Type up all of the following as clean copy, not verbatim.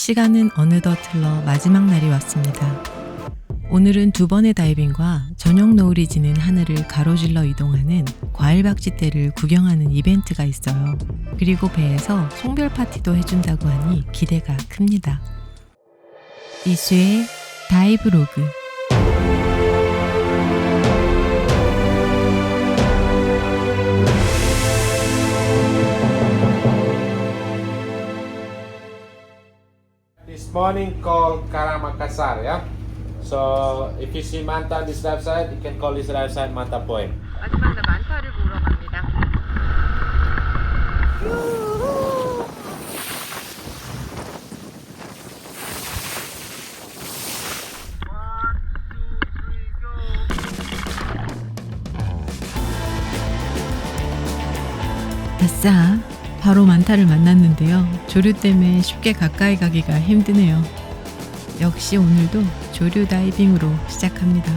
시간은 어느덧 흘러 마지막 날이 왔습니다. 오늘은 2번의 다이빙과 저녁 노을이 지는 하늘을 가로질러 이동하는 과일박쥐 떼를 구경하는 이벤트가 있어요. 그리고 배에서 송별 파티도 해준다고 하니 기대가 큽니다. 리수의 다이브로그. This morning called Karamakassar, yeah? So if you see Manta on this left side, you can call this right side Manta Point. 마지막 날 만타를 보러 갑니다. 아싸! 바로 만타를 만났는데요. 조류 때문에 쉽게 가까이 가기가 힘드네요. 역시 오늘도 조류 다이빙으로 시작합니다.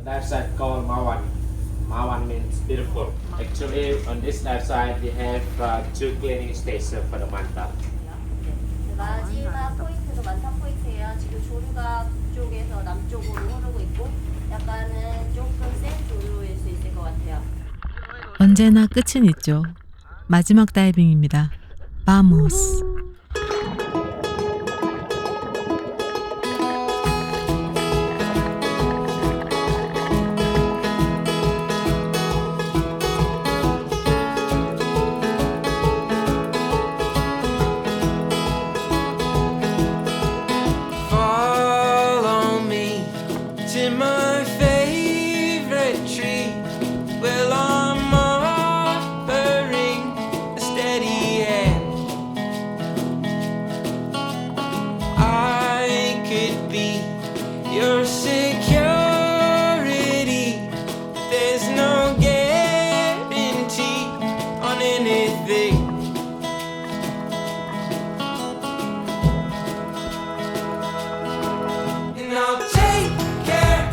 Dive side called Mawan. Mawan means beautiful. Actually, on this dive side, we have 2 cleaning stations for the Manta. 마지막 포인트도 만타 포인트예요. 지금 조류가 북쪽에서 남쪽으로 흐르고 있고 약간은 조금 센 조류일 수 있을 것 같아요. 언제나 끝은 있죠. 마지막 다이빙입니다. 바모스! My favorite tree, well, I'm offering a steady hand. I could be your security. There's no guarantee on anything. And I'll take care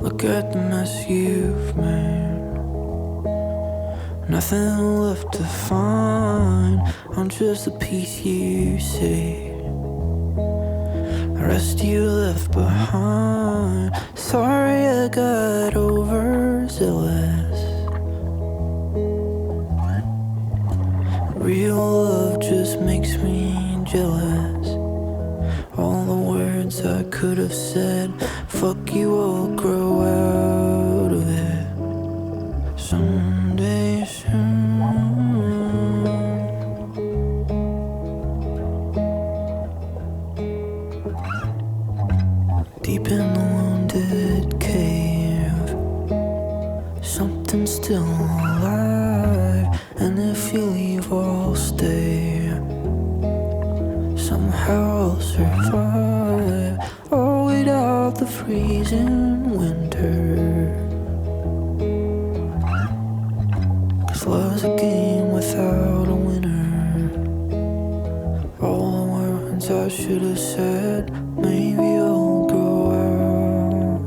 Look at the mess you've made. Nothing left to find. I'm just a piece you see. The rest you left behind. Sorry I got overzealous. Real love just makes me jealous. All the words I could have said, fuck you, I'll grow out of it someday soon. Deep in the wounded cave, something's still alive, and if you leave, I'll stay. Somehow I'll survive, oh, without the freezing winter. 'Cause love's a game without a winner. All the words I should have said, maybe I'll grow out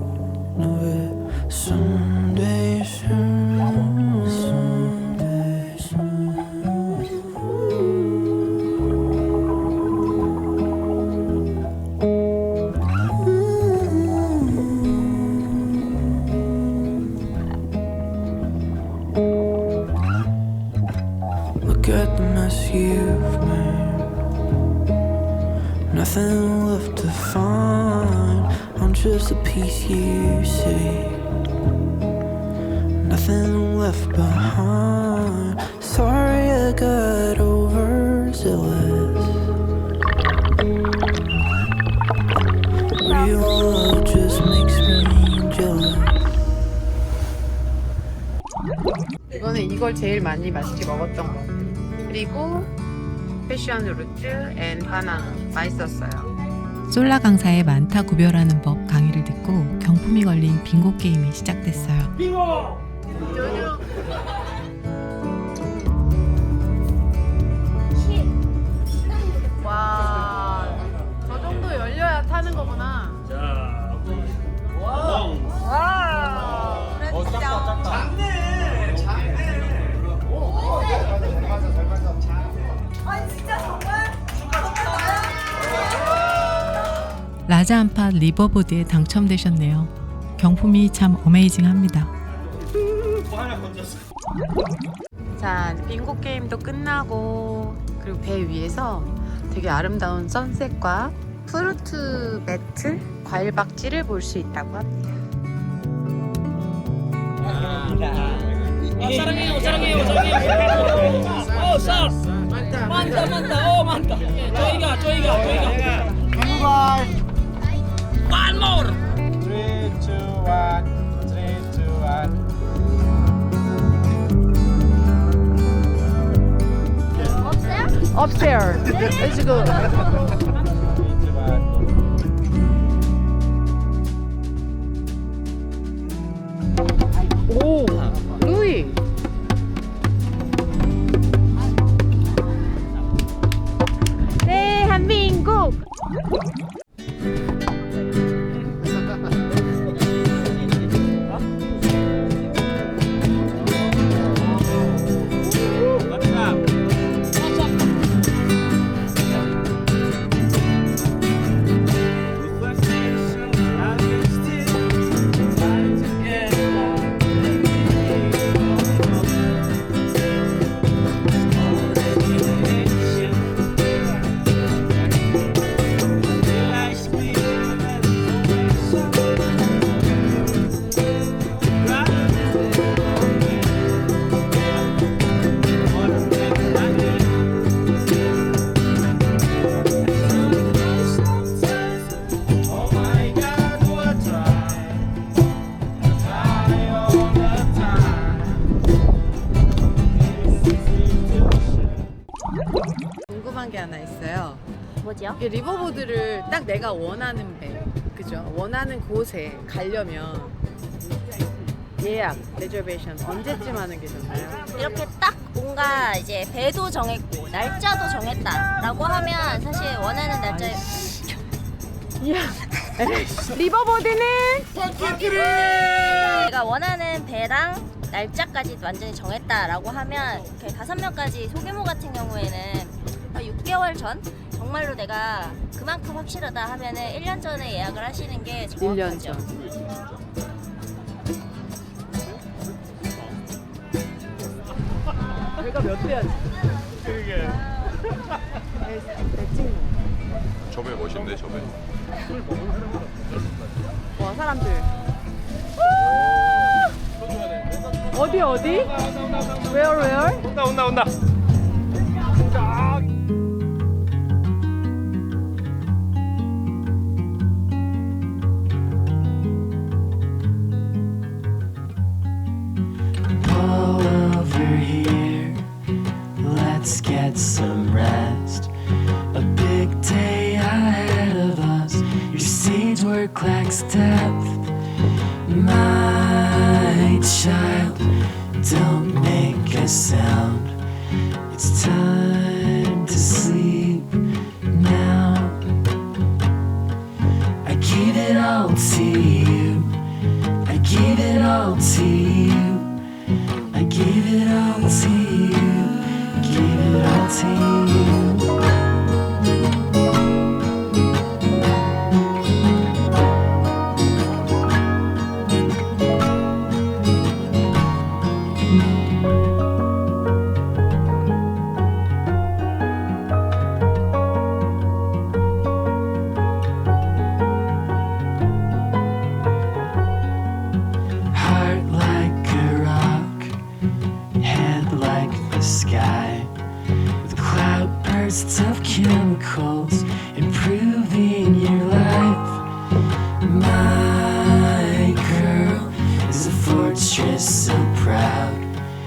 of it someday soon. Someday soon. Look at the mess you've made. Nothing left to find. I'm just a piece you see. Nothing left behind. Sorry I got overzealous. Real love just makes me jealous. 이거는 이걸 제일 많이 맛있게 먹었던 것 같아요. 그리고 패션 루트 앤 바나나 맛있었어요. 솔라 강사의 만타 구별하는 법 강의를 듣고 경품이 걸린 빙고 게임이 시작됐어요. 와, 저 정도 열려야 타는 거구나. 와, 진짜 작네, 작네. 아니 진짜 정말 라자 안팎 리버보드에 당첨되셨네요. 경품이 참 어메이징합니다. 자, 빙고 게임도 끝나고 그리고 배 위에서 되게 아름다운 선셋과 프루트 매트, 과일박쥐를 볼 수 있다고 합니다. 사랑해요, 사랑해요, 사랑해요. 쌀. 만다. 만다. 저희가. One more. 3, 2, 1. 3, 2, 1. Upstairs. Let's go. 오, 루이. 대한민국. 궁금한 게 하나 있어요. 뭐죠? 이게 리버보드를 딱 내가 원하는 배, 그죠? 원하는 곳에 가려면 예약, 레저베이션 언제쯤 하는 게 좋나요? 이렇게 딱 뭔가 이제 배도 정했고 날짜도 정했다라고 하면 사실 원하는 날짜에 이야, 리버보드는 내가 원하는 배랑 날짜까지 완전히 정했다라고 하면 5명까지 소규모 같은 경우에는 6개월 전 정말로 내가 그만큼 확실하다 하면은 1년 전에 예약을 하시는 게 정확하죠. 1년 전. 배가 몇 대야? 그게. 저배 멋있네 저배. 와 사람들. 어디? Where? 온다. Pull over here, let's get some rest. A big day ahead of us, your stage work lacks depth. My child, don't make a sound. It's time to sleep now. I give it all to you. I give it all to you. I give it all to you. Give it all to you. Heart like a rock, head like the sky, with cloudbursts of chemicals improving your life. My girl is a fortress so proud,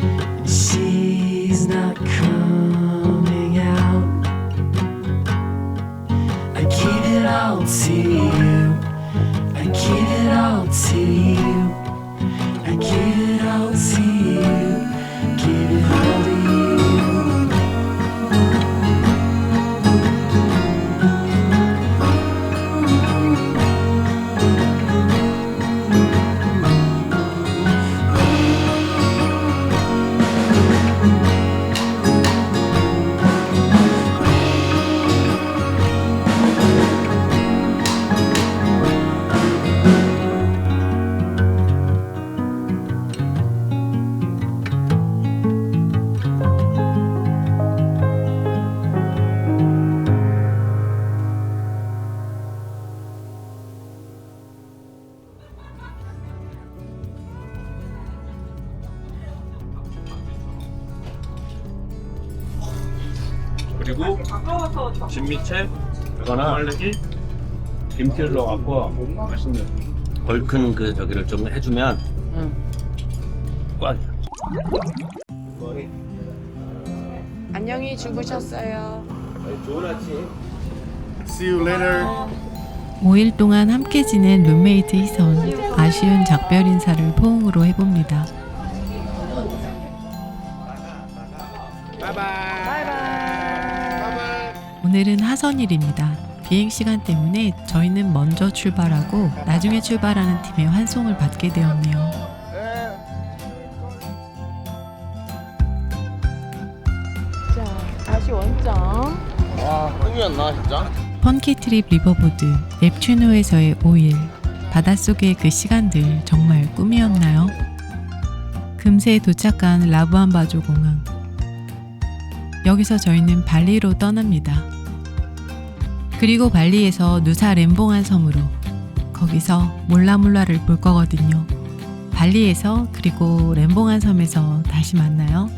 and she's not coming out. I give it all to you. I give it all to you. I give it all to you. Give it all to you. 그리고 진미채, 말르기, 김치를 넣어갖고 맛있네. 벌큰 그 저기를 좀 해주면 꽉. 안녕히 주무셨어요. 좋은 아침. See you later. 5일 동안 함께 지낸 룸메이트 희선. 아쉬운 작별 인사를 포옹으로 해봅니다. 오늘은 하선일입니다. 비행시간 때문에 저희는 먼저 출발하고 나중에 출발하는 팀의 환송을 받게 되었네요. 자, 다시 원점. 꿈이었나 진짜? 펀키트립 리버보드 넵튜노에서의 5일. 바닷속의 그 시간들 정말 꿈이었나요? 금세 도착한 라부안바조 공항. 여기서 저희는 발리로 떠납니다. 그리고 발리에서 누사 렘봉안 섬으로, 거기서 몰라몰라를 볼 거거든요. 발리에서 그리고 렘봉안 섬에서 다시 만나요.